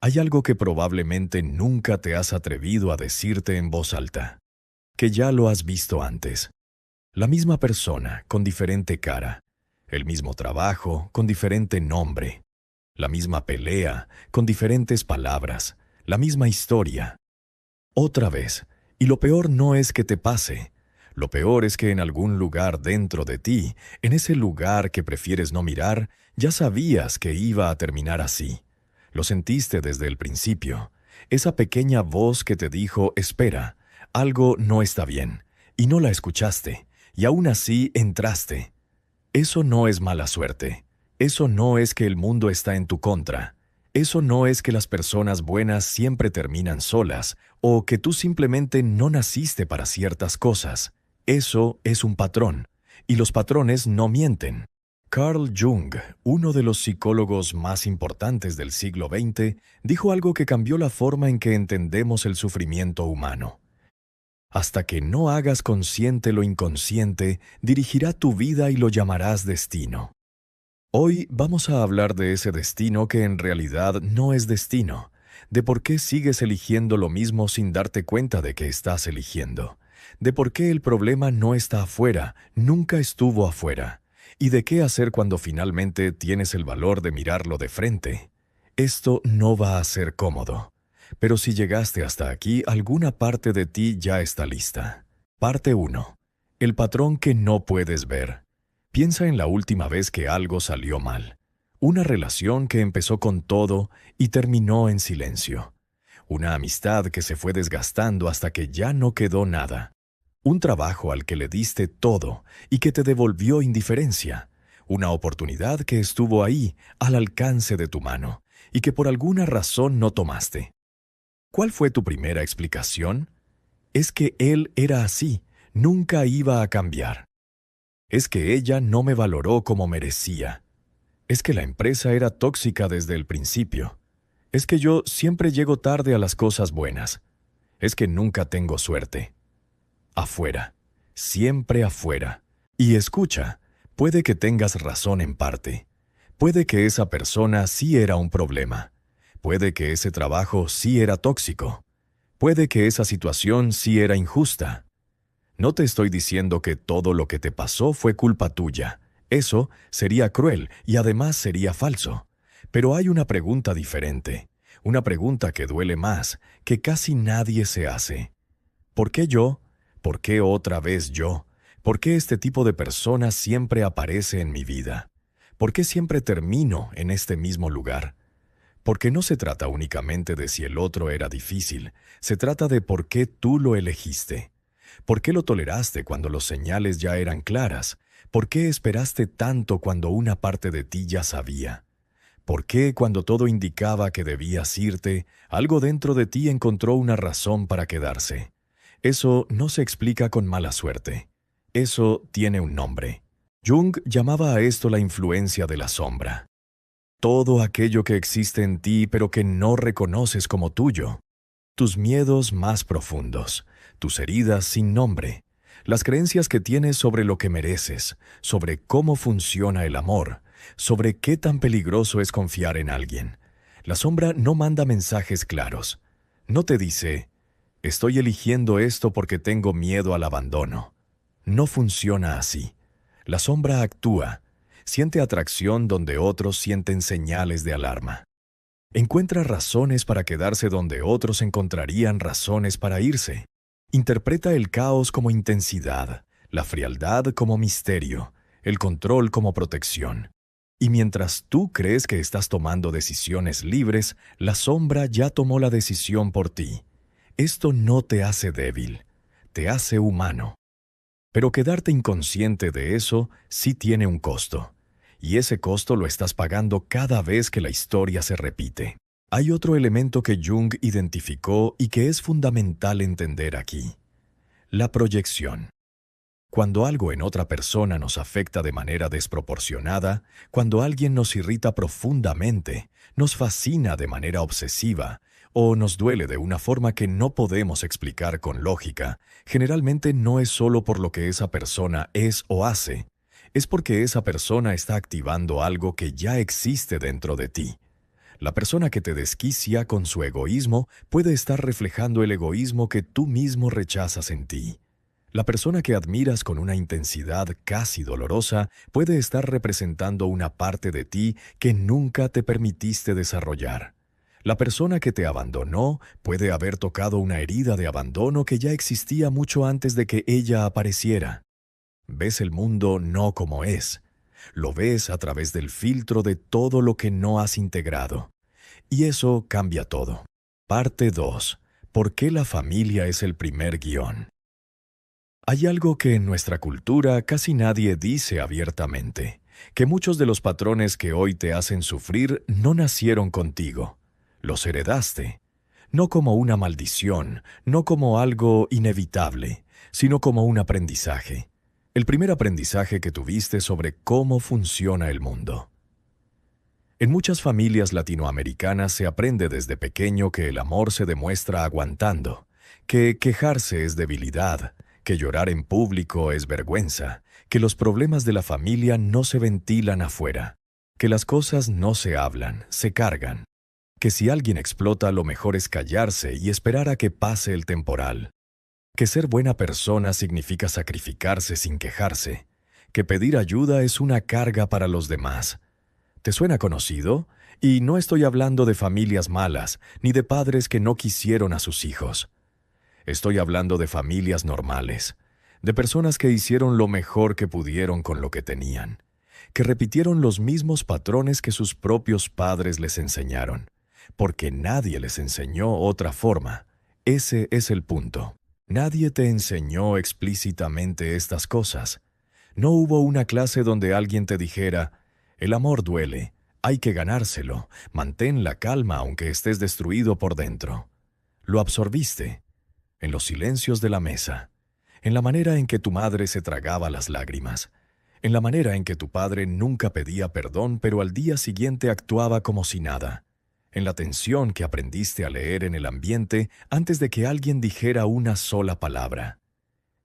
Hay algo que probablemente nunca te has atrevido a decirte en voz alta, que ya lo has visto antes. La misma persona, con diferente cara. El mismo trabajo, con diferente nombre. La misma pelea, con diferentes palabras. La misma historia. Otra vez. Y lo peor no es que te pase. Lo peor es que en algún lugar dentro de ti, en ese lugar que prefieres no mirar, ya sabías que iba a terminar así. Lo sentiste desde el principio. Esa pequeña voz que te dijo, espera, algo no está bien, y no la escuchaste, y aún así entraste. Eso no es mala suerte. Eso no es que el mundo está en tu contra. Eso no es que las personas buenas siempre terminan solas, o que tú simplemente no naciste para ciertas cosas. Eso es un patrón, y los patrones no mienten. Carl Jung, uno de los psicólogos más importantes del siglo XX, dijo algo que cambió la forma en que entendemos el sufrimiento humano. Hasta que no hagas consciente lo inconsciente, dirigirá tu vida y lo llamarás destino. Hoy vamos a hablar de ese destino que en realidad no es destino, de por qué sigues eligiendo lo mismo sin darte cuenta de que estás eligiendo, de por qué el problema no está afuera, nunca estuvo afuera, y de qué hacer cuando finalmente tienes el valor de mirarlo de frente. Esto no va a ser cómodo, pero si llegaste hasta aquí, alguna parte de ti ya está lista. Parte 1. El patrón que no puedes ver. Piensa en la última vez que algo salió mal. Una relación que empezó con todo y terminó en silencio. Una amistad que se fue desgastando hasta que ya no quedó nada. Un trabajo al que le diste todo y que te devolvió indiferencia. Una oportunidad que estuvo ahí, al alcance de tu mano, y que por alguna razón no tomaste. ¿Cuál fue tu primera explicación? Es que él era así, nunca iba a cambiar. Es que ella no me valoró como merecía. Es que la empresa era tóxica desde el principio. Es que yo siempre llego tarde a las cosas buenas. Es que nunca tengo suerte. Afuera, siempre afuera. Y escucha, puede que tengas razón en parte. Puede que esa persona sí era un problema. Puede que ese trabajo sí era tóxico. Puede que esa situación sí era injusta. No te estoy diciendo que todo lo que te pasó fue culpa tuya. Eso sería cruel y además sería falso. Pero hay una pregunta diferente. Una pregunta que duele más, que casi nadie se hace. ¿Por qué yo? ¿Por qué otra vez yo? ¿Por qué este tipo de persona siempre aparece en mi vida? ¿Por qué siempre termino en este mismo lugar? Porque no se trata únicamente de si el otro era difícil, se trata de por qué tú lo elegiste. ¿Por qué lo toleraste cuando las señales ya eran claras? ¿Por qué esperaste tanto cuando una parte de ti ya sabía? ¿Por qué cuando todo indicaba que debías irte, algo dentro de ti encontró una razón para quedarse? Eso no se explica con mala suerte. Eso tiene un nombre. Jung llamaba a esto la influencia de la sombra. Todo aquello que existe en ti pero que no reconoces como tuyo. Tus miedos más profundos, tus heridas sin nombre, las creencias que tienes sobre lo que mereces, sobre cómo funciona el amor, sobre qué tan peligroso es confiar en alguien. La sombra no manda mensajes claros. No te dice, estoy eligiendo esto porque tengo miedo al abandono. No funciona así. La sombra actúa, siente atracción donde otros sienten señales de alarma. Encuentra razones para quedarse donde otros encontrarían razones para irse. Interpreta el caos como intensidad, la frialdad como misterio, el control como protección. Y mientras tú crees que estás tomando decisiones libres, la sombra ya tomó la decisión por ti. Esto no te hace débil, te hace humano. Pero quedarte inconsciente de eso sí tiene un costo. Y ese costo lo estás pagando cada vez que la historia se repite. Hay otro elemento que Jung identificó y que es fundamental entender aquí. La proyección. Cuando algo en otra persona nos afecta de manera desproporcionada, cuando alguien nos irrita profundamente, nos fascina de manera obsesiva, o nos duele de una forma que no podemos explicar con lógica, generalmente no es solo por lo que esa persona es o hace, es porque esa persona está activando algo que ya existe dentro de ti. La persona que te desquicia con su egoísmo puede estar reflejando el egoísmo que tú mismo rechazas en ti. La persona que admiras con una intensidad casi dolorosa puede estar representando una parte de ti que nunca te permitiste desarrollar. La persona que te abandonó puede haber tocado una herida de abandono que ya existía mucho antes de que ella apareciera. Ves el mundo no como es. Lo ves a través del filtro de todo lo que no has integrado. Y eso cambia todo. Parte 2. ¿Por qué la familia es el primer guión? Hay algo que en nuestra cultura casi nadie dice abiertamente, que muchos de los patrones que hoy te hacen sufrir no nacieron contigo. Los heredaste. No como una maldición, no como algo inevitable, sino como un aprendizaje. El primer aprendizaje que tuviste sobre cómo funciona el mundo. En muchas familias latinoamericanas se aprende desde pequeño que el amor se demuestra aguantando, que quejarse es debilidad, que llorar en público es vergüenza, que los problemas de la familia no se ventilan afuera, que las cosas no se hablan, se cargan, que si alguien explota lo mejor es callarse y esperar a que pase el temporal, que ser buena persona significa sacrificarse sin quejarse, que pedir ayuda es una carga para los demás. ¿Te suena conocido? Y no estoy hablando de familias malas, ni de padres que no quisieron a sus hijos. Estoy hablando de familias normales, de personas que hicieron lo mejor que pudieron con lo que tenían, que repitieron los mismos patrones que sus propios padres les enseñaron, porque nadie les enseñó otra forma. Ese es el punto. Nadie te enseñó explícitamente estas cosas. No hubo una clase donde alguien te dijera: el amor duele, hay que ganárselo, mantén la calma aunque estés destruido por dentro. Lo absorbiste. En los silencios de la mesa, en la manera en que tu madre se tragaba las lágrimas, en la manera en que tu padre nunca pedía perdón pero al día siguiente actuaba como si nada, en la tensión que aprendiste a leer en el ambiente antes de que alguien dijera una sola palabra.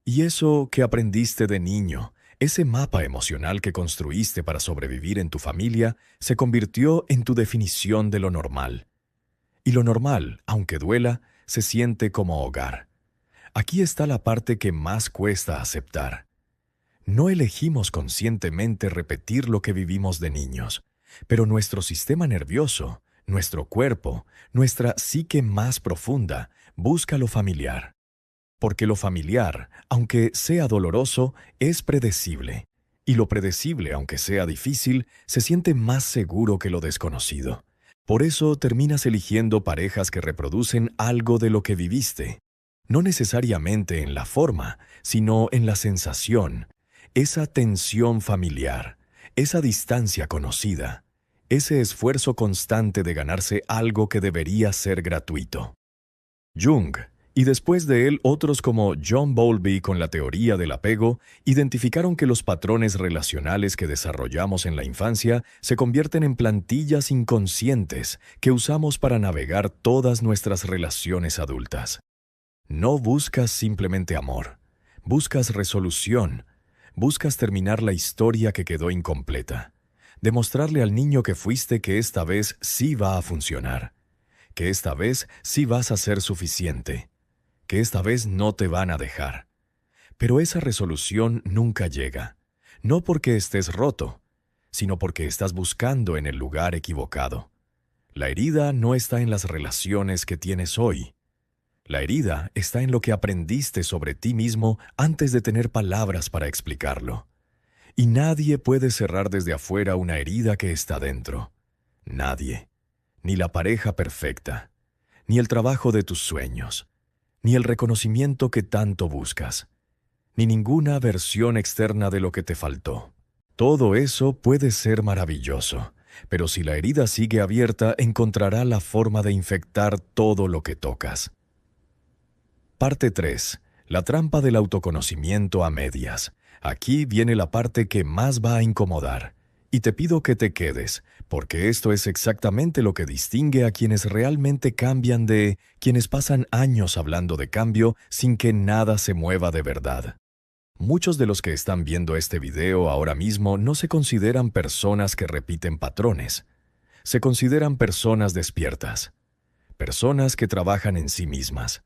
Y eso que aprendiste de niño, ese mapa emocional que construiste para sobrevivir en tu familia, se convirtió en tu definición de lo normal. Y lo normal, aunque duela, se siente como hogar. Aquí está la parte que más cuesta aceptar. No elegimos conscientemente repetir lo que vivimos de niños, pero nuestro sistema nervioso, nuestro cuerpo, nuestra psique más profunda, busca lo familiar. Porque lo familiar, aunque sea doloroso, es predecible. Y lo predecible, aunque sea difícil, se siente más seguro que lo desconocido. Por eso terminas eligiendo parejas que reproducen algo de lo que viviste. No necesariamente en la forma, sino en la sensación, esa tensión familiar, esa distancia conocida, ese esfuerzo constante de ganarse algo que debería ser gratuito. Jung, y después de él otros como John Bowlby con la teoría del apego, identificaron que los patrones relacionales que desarrollamos en la infancia se convierten en plantillas inconscientes que usamos para navegar todas nuestras relaciones adultas. No buscas simplemente amor, buscas resolución, buscas terminar la historia que quedó incompleta, demostrarle al niño que fuiste que esta vez sí va a funcionar, que esta vez sí vas a ser suficiente, que esta vez no te van a dejar. Pero esa resolución nunca llega, no porque estés roto, sino porque estás buscando en el lugar equivocado. La herida no está en las relaciones que tienes hoy. La herida está en lo que aprendiste sobre ti mismo antes de tener palabras para explicarlo. Y nadie puede cerrar desde afuera una herida que está dentro. Nadie. Ni la pareja perfecta, ni el trabajo de tus sueños, ni el reconocimiento que tanto buscas, ni ninguna versión externa de lo que te faltó. Todo eso puede ser maravilloso, pero si la herida sigue abierta, encontrará la forma de infectar todo lo que tocas. Parte 3. La trampa del autoconocimiento a medias. Aquí viene la parte que más va a incomodar. Y te pido que te quedes, porque esto es exactamente lo que distingue a quienes realmente cambian de quienes pasan años hablando de cambio sin que nada se mueva de verdad. Muchos de los que están viendo este video ahora mismo no se consideran personas que repiten patrones. se consideran personas despiertas, personas que trabajan en sí mismas,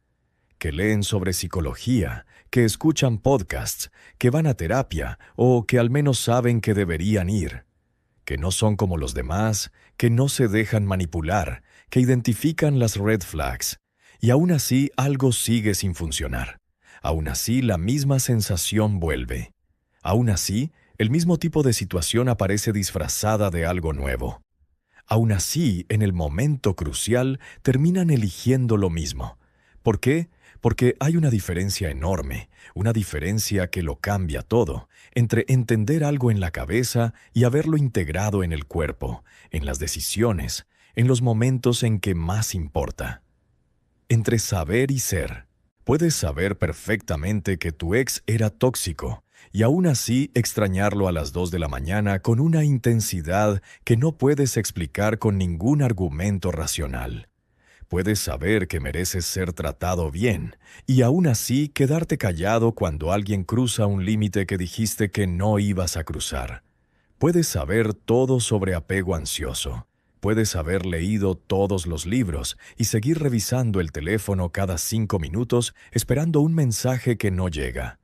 que leen sobre psicología, que escuchan podcasts, que van a terapia o que al menos saben que deberían ir, que no son como los demás, que no se dejan manipular, que identifican las red flags, y aún así algo sigue sin funcionar. Aún así la misma sensación vuelve. Aún así, el mismo tipo de situación aparece disfrazada de algo nuevo. Aún así, en el momento crucial, terminan eligiendo lo mismo. ¿Por qué? Porque hay una diferencia enorme, una diferencia que lo cambia todo, entre entender algo en la cabeza y haberlo integrado en el cuerpo, en las decisiones, en los momentos en que más importa. Entre saber y ser. Puedes saber perfectamente que tu ex era tóxico, y aún así extrañarlo a las 2 de la mañana con una intensidad que no puedes explicar con ningún argumento racional. Puedes saber que mereces ser tratado bien, y aún así quedarte callado cuando alguien cruza un límite que dijiste que no ibas a cruzar. Puedes saber todo sobre apego ansioso. Puedes haber leído todos los libros y seguir revisando el teléfono cada 5 minutos esperando un mensaje que no llega.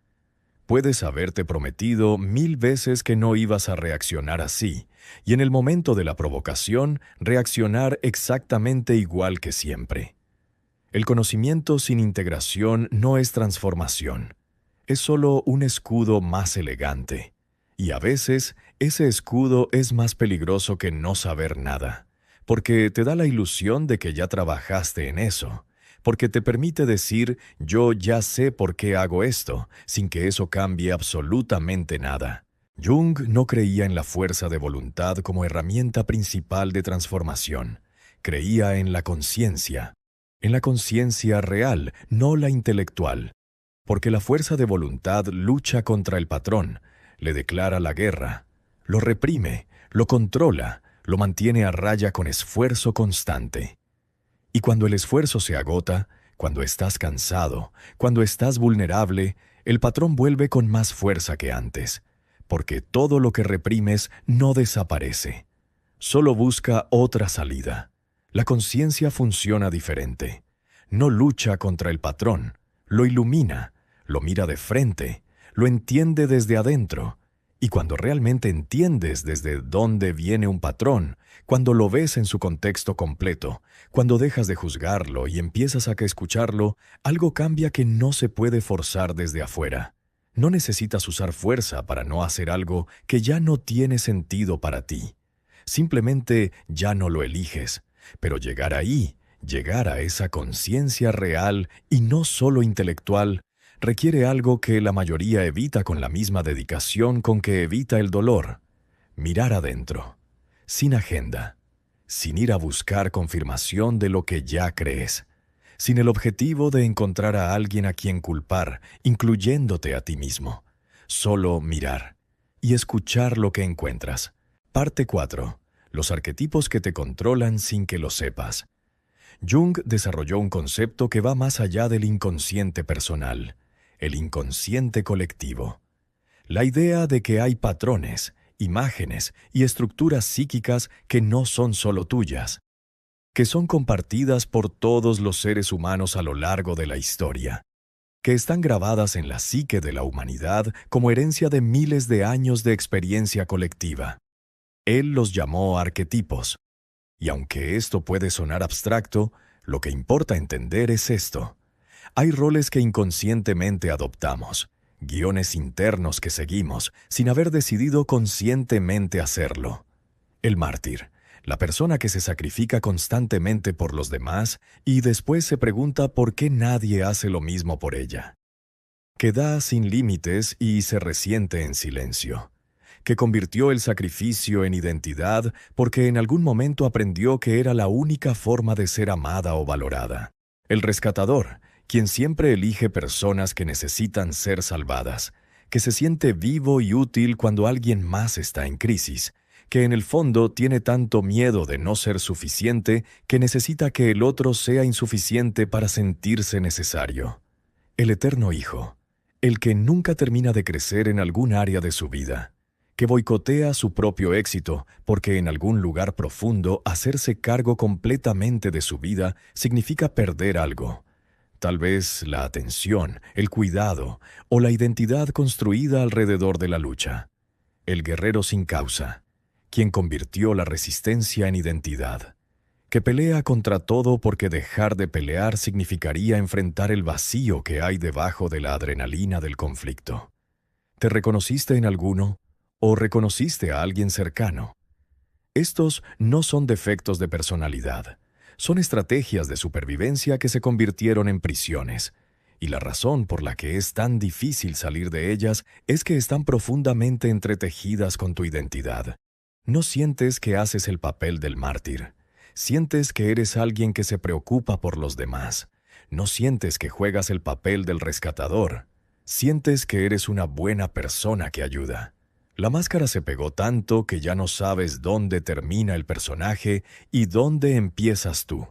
Puedes haberte prometido 1000 veces que no ibas a reaccionar así, y en el momento de la provocación, reaccionar exactamente igual que siempre. El conocimiento sin integración no es transformación. Es solo un escudo más elegante. Y a veces, ese escudo es más peligroso que no saber nada, porque te da la ilusión de que ya trabajaste en eso, porque te permite decir, yo ya sé por qué hago esto, sin que eso cambie absolutamente nada. Jung no creía en la fuerza de voluntad como herramienta principal de transformación. Creía en la conciencia real, no la intelectual. Porque la fuerza de voluntad lucha contra el patrón, le declara la guerra, lo reprime, lo controla, lo mantiene a raya con esfuerzo constante. Y cuando el esfuerzo se agota, cuando estás cansado, cuando estás vulnerable, el patrón vuelve con más fuerza que antes, porque todo lo que reprimes no desaparece. Solo busca otra salida. La conciencia funciona diferente. No lucha contra el patrón, lo ilumina, lo mira de frente, lo entiende desde adentro. Y cuando realmente entiendes desde dónde viene un patrón, cuando lo ves en su contexto completo, cuando dejas de juzgarlo y empiezas a escucharlo, algo cambia que no se puede forzar desde afuera. No necesitas usar fuerza para no hacer algo que ya no tiene sentido para ti. Simplemente ya no lo eliges, pero llegar ahí, llegar a esa conciencia real y no solo intelectual, requiere algo que la mayoría evita con la misma dedicación con que evita el dolor. Mirar adentro, sin agenda, sin ir a buscar confirmación de lo que ya crees, sin el objetivo de encontrar a alguien a quien culpar, incluyéndote a ti mismo. Solo mirar y escuchar lo que encuentras. Parte 4. Los arquetipos que te controlan sin que lo sepas. Jung desarrolló un concepto que va más allá del inconsciente personal, el inconsciente colectivo. La idea de que hay patrones, imágenes y estructuras psíquicas que no son solo tuyas, que son compartidas por todos los seres humanos a lo largo de la historia, que están grabadas en la psique de la humanidad como herencia de miles de años de experiencia colectiva. Él los llamó arquetipos. Y aunque esto puede sonar abstracto, lo que importa entender es esto. Hay roles que inconscientemente adoptamos, guiones internos que seguimos, sin haber decidido conscientemente hacerlo. El mártir, la persona que se sacrifica constantemente por los demás y después se pregunta por qué nadie hace lo mismo por ella. Que da sin límites y se resiente en silencio. Que convirtió el sacrificio en identidad porque en algún momento aprendió que era la única forma de ser amada o valorada. El rescatador, quien siempre elige personas que necesitan ser salvadas, que se siente vivo y útil cuando alguien más está en crisis, que en el fondo tiene tanto miedo de no ser suficiente que necesita que el otro sea insuficiente para sentirse necesario. El eterno hijo, el que nunca termina de crecer en algún área de su vida, que boicotea su propio éxito porque en algún lugar profundo hacerse cargo completamente de su vida significa perder algo. Tal vez la atención, el cuidado o la identidad construida alrededor de la lucha. El guerrero sin causa, quien convirtió la resistencia en identidad, que pelea contra todo porque dejar de pelear significaría enfrentar el vacío que hay debajo de la adrenalina del conflicto. ¿Te reconociste en alguno o reconociste a alguien cercano? Estos no son defectos de personalidad, son estrategias de supervivencia que se convirtieron en prisiones, y la razón por la que es tan difícil salir de ellas es que están profundamente entretejidas con tu identidad. No sientes que haces el papel del mártir. Sientes que eres alguien que se preocupa por los demás. No sientes que juegas el papel del rescatador. Sientes que eres una buena persona que ayuda. La máscara se pegó tanto que ya no sabes dónde termina el personaje y dónde empiezas tú.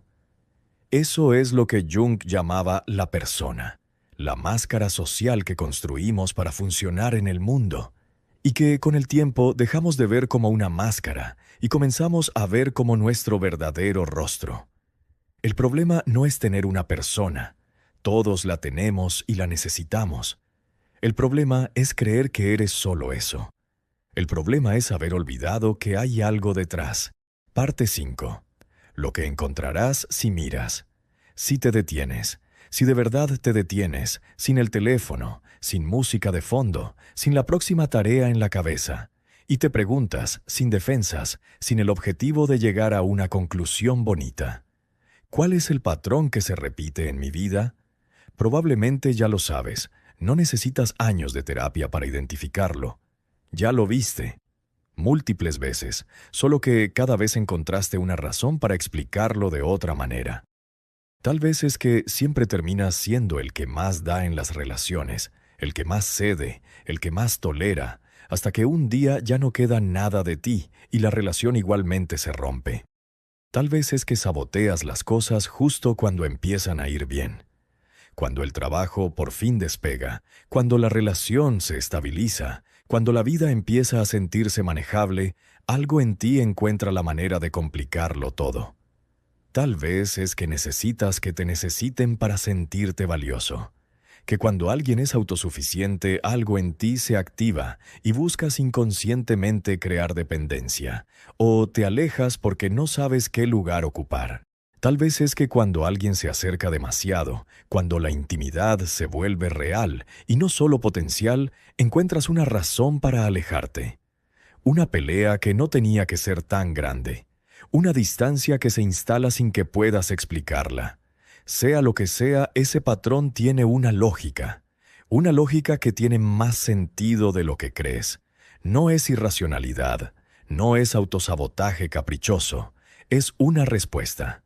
Eso es lo que Jung llamaba la persona, la máscara social que construimos para funcionar en el mundo, y que con el tiempo dejamos de ver como una máscara y comenzamos a ver como nuestro verdadero rostro. El problema no es tener una persona. Todos la tenemos y la necesitamos. El problema es creer que eres solo eso. El problema es haber olvidado que hay algo detrás. Parte 5. Lo que encontrarás si miras. Si te detienes. Si de verdad te detienes, sin el teléfono, sin música de fondo, sin la próxima tarea en la cabeza, y te preguntas, sin defensas, sin el objetivo de llegar a una conclusión bonita. ¿Cuál es el patrón que se repite en mi vida? Probablemente ya lo sabes. No necesitas años de terapia para identificarlo. Ya lo viste. Múltiples veces, solo que cada vez encontraste una razón para explicarlo de otra manera. Tal vez es que siempre terminas siendo el que más da en las relaciones, el que más cede, el que más tolera, hasta que un día ya no queda nada de ti y la relación igualmente se rompe. Tal vez es que saboteas las cosas justo cuando empiezan a ir bien. Cuando el trabajo por fin despega, cuando la relación se estabiliza, cuando la vida empieza a sentirse manejable, algo en ti encuentra la manera de complicarlo todo. Tal vez es que necesitas que te necesiten para sentirte valioso. Que cuando alguien es autosuficiente, algo en ti se activa y buscas inconscientemente crear dependencia, o te alejas porque no sabes qué lugar ocupar. Tal vez es que cuando alguien se acerca demasiado, cuando la intimidad se vuelve real y no solo potencial, encuentras una razón para alejarte. Una pelea que no tenía que ser tan grande. Una distancia que se instala sin que puedas explicarla. Sea lo que sea, ese patrón tiene una lógica que tiene más sentido de lo que crees. No es irracionalidad, no es autosabotaje caprichoso, es una respuesta.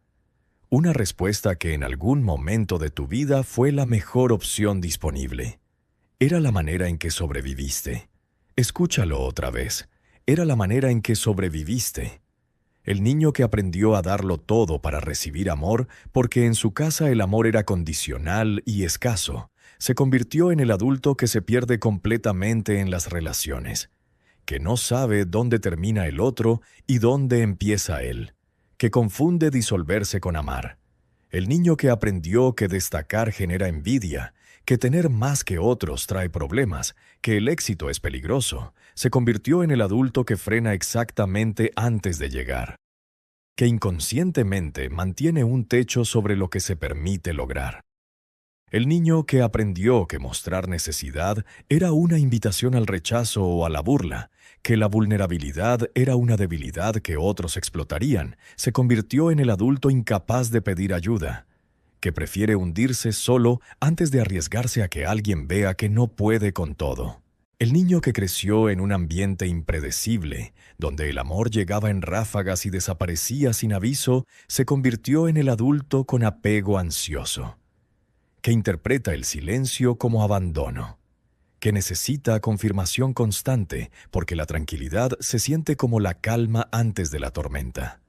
Una respuesta que en algún momento de tu vida fue la mejor opción disponible. Era la manera en que sobreviviste. Escúchalo otra vez. Era la manera en que sobreviviste. El niño que aprendió a darlo todo para recibir amor, porque en su casa el amor era condicional y escaso, se convirtió en el adulto que se pierde completamente en las relaciones, que no sabe dónde termina el otro y dónde empieza él, que confunde disolverse con amar. El niño que aprendió que destacar genera envidia, que tener más que otros trae problemas, que el éxito es peligroso, se convirtió en el adulto que frena exactamente antes de llegar, que inconscientemente mantiene un techo sobre lo que se permite lograr. El niño que aprendió que mostrar necesidad era una invitación al rechazo o a la burla, que la vulnerabilidad era una debilidad que otros explotarían, se convirtió en el adulto incapaz de pedir ayuda, que prefiere hundirse solo antes de arriesgarse a que alguien vea que no puede con todo. El niño que creció en un ambiente impredecible, donde el amor llegaba en ráfagas y desaparecía sin aviso, se convirtió en el adulto con apego ansioso, que interpreta el silencio como abandono, que necesita confirmación constante porque la tranquilidad se siente como la calma antes de la tormenta.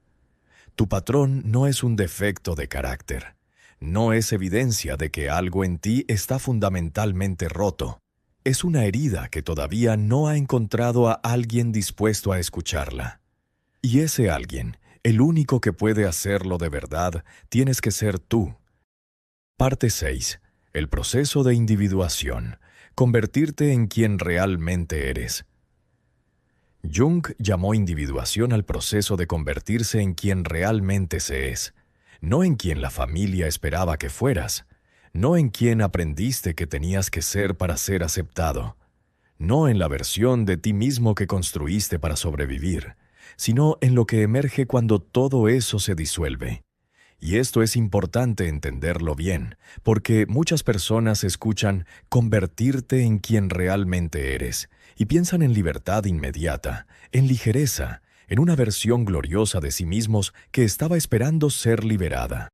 Tu patrón no es un defecto de carácter, no es evidencia de que algo en ti está fundamentalmente roto. Es una herida que todavía no ha encontrado a alguien dispuesto a escucharla. Y ese alguien, el único que puede hacerlo de verdad, tienes que ser tú. Parte 6. El proceso de individuación. Convertirte en quien realmente eres. Jung llamó individuación al proceso de convertirse en quien realmente se es, no en quien la familia esperaba que fueras, no en quien aprendiste que tenías que ser para ser aceptado, no en la versión de ti mismo que construiste para sobrevivir, sino en lo que emerge cuando todo eso se disuelve. Y esto es importante entenderlo bien, porque muchas personas escuchan convertirte en quien realmente eres, y piensan en libertad inmediata, en ligereza, en una versión gloriosa de sí mismos que estaba esperando ser liberada.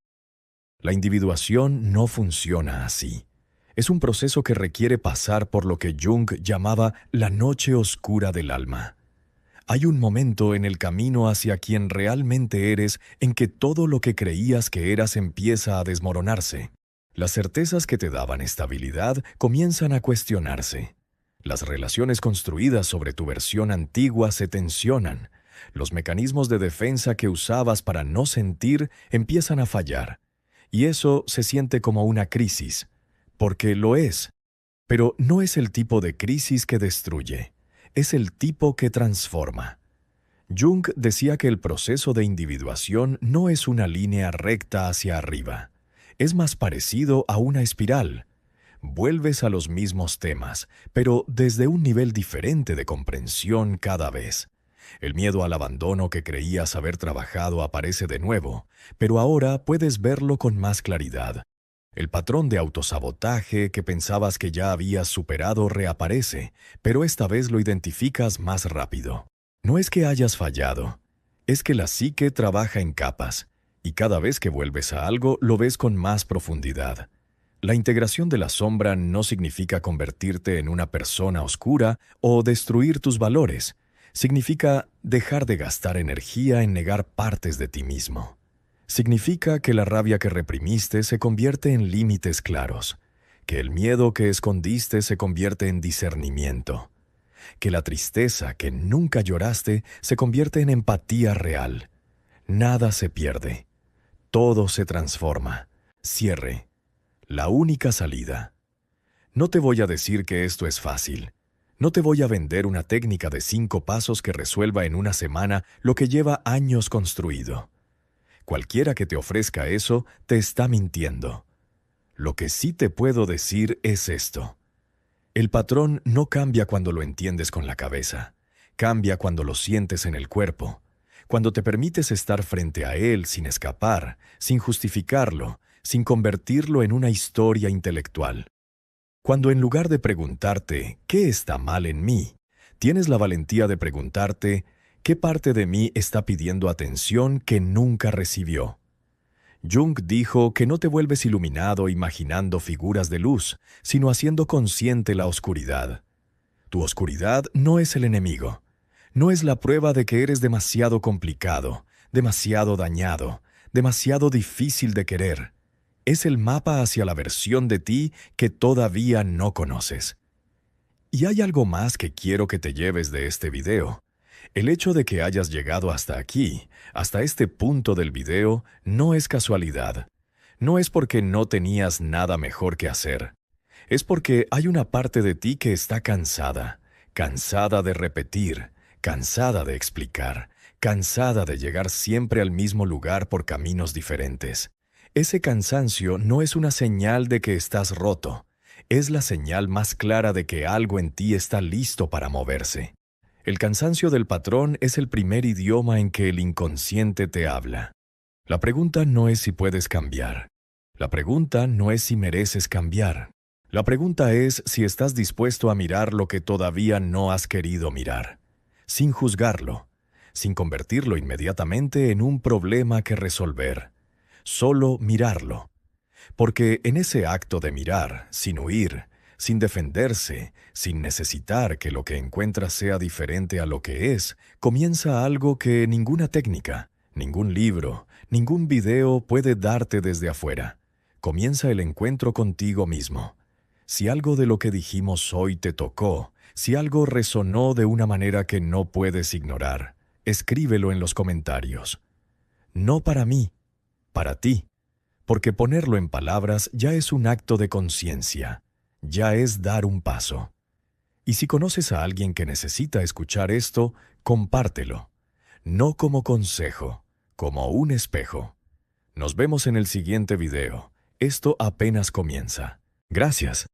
La individuación no funciona así. Es un proceso que requiere pasar por lo que Jung llamaba la noche oscura del alma. Hay un momento en el camino hacia quien realmente eres en que todo lo que creías que eras empieza a desmoronarse. Las certezas que te daban estabilidad comienzan a cuestionarse. Las relaciones construidas sobre tu versión antigua se tensionan. Los mecanismos de defensa que usabas para no sentir empiezan a fallar. Y eso se siente como una crisis, porque lo es. Pero no es el tipo de crisis que destruye. Es el tipo que transforma. Jung decía que el proceso de individuación no es una línea recta hacia arriba. Es más parecido a una espiral. Vuelves a los mismos temas, pero desde un nivel diferente de comprensión cada vez. El miedo al abandono que creías haber trabajado aparece de nuevo, pero ahora puedes verlo con más claridad. El patrón de autosabotaje que pensabas que ya habías superado reaparece, pero esta vez lo identificas más rápido. No es que hayas fallado, es que la psique trabaja en capas, y cada vez que vuelves a algo lo ves con más profundidad. La integración de la sombra no significa convertirte en una persona oscura o destruir tus valores. Significa dejar de gastar energía en negar partes de ti mismo. Significa que la rabia que reprimiste se convierte en límites claros, que el miedo que escondiste se convierte en discernimiento, que la tristeza que nunca lloraste se convierte en empatía real. Nada se pierde, todo se transforma. Cierre. La única salida. No te voy a decir que esto es fácil. No te voy a vender una técnica de 5 pasos que resuelva en una semana lo que lleva años construido. Cualquiera que te ofrezca eso te está mintiendo. Lo que sí te puedo decir es esto. El patrón no cambia cuando lo entiendes con la cabeza. Cambia cuando lo sientes en el cuerpo. Cuando te permites estar frente a él sin escapar, sin justificarlo, sin convertirlo en una historia intelectual. Cuando en lugar de preguntarte ¿qué está mal en mí?, tienes la valentía de preguntarte ¿qué parte de mí está pidiendo atención que nunca recibió? Jung dijo que no te vuelves iluminado imaginando figuras de luz, sino haciendo consciente la oscuridad. Tu oscuridad no es el enemigo. No es la prueba de que eres demasiado complicado, demasiado dañado, demasiado difícil de querer. Es el mapa hacia la versión de ti que todavía no conoces. Y hay algo más que quiero que te lleves de este video. El hecho de que hayas llegado hasta aquí, hasta este punto del video, no es casualidad. No es porque no tenías nada mejor que hacer. Es porque hay una parte de ti que está cansada, cansada de repetir, cansada de explicar, cansada de llegar siempre al mismo lugar por caminos diferentes. Ese cansancio no es una señal de que estás roto. Es la señal más clara de que algo en ti está listo para moverse. El cansancio del patrón es el primer idioma en que el inconsciente te habla. La pregunta no es si puedes cambiar. La pregunta no es si mereces cambiar. La pregunta es si estás dispuesto a mirar lo que todavía no has querido mirar, sin juzgarlo, sin convertirlo inmediatamente en un problema que resolver. Solo mirarlo. Porque en ese acto de mirar, sin huir, sin defenderse, sin necesitar que lo que encuentras sea diferente a lo que es, comienza algo que ninguna técnica, ningún libro, ningún video puede darte desde afuera. Comienza el encuentro contigo mismo. Si algo de lo que dijimos hoy te tocó, si algo resonó de una manera que no puedes ignorar, escríbelo en los comentarios. No para mí, para ti, porque ponerlo en palabras ya es un acto de conciencia, ya es dar un paso. Y si conoces a alguien que necesita escuchar esto, compártelo. No como consejo, como un espejo. Nos vemos en el siguiente video. Esto apenas comienza. Gracias.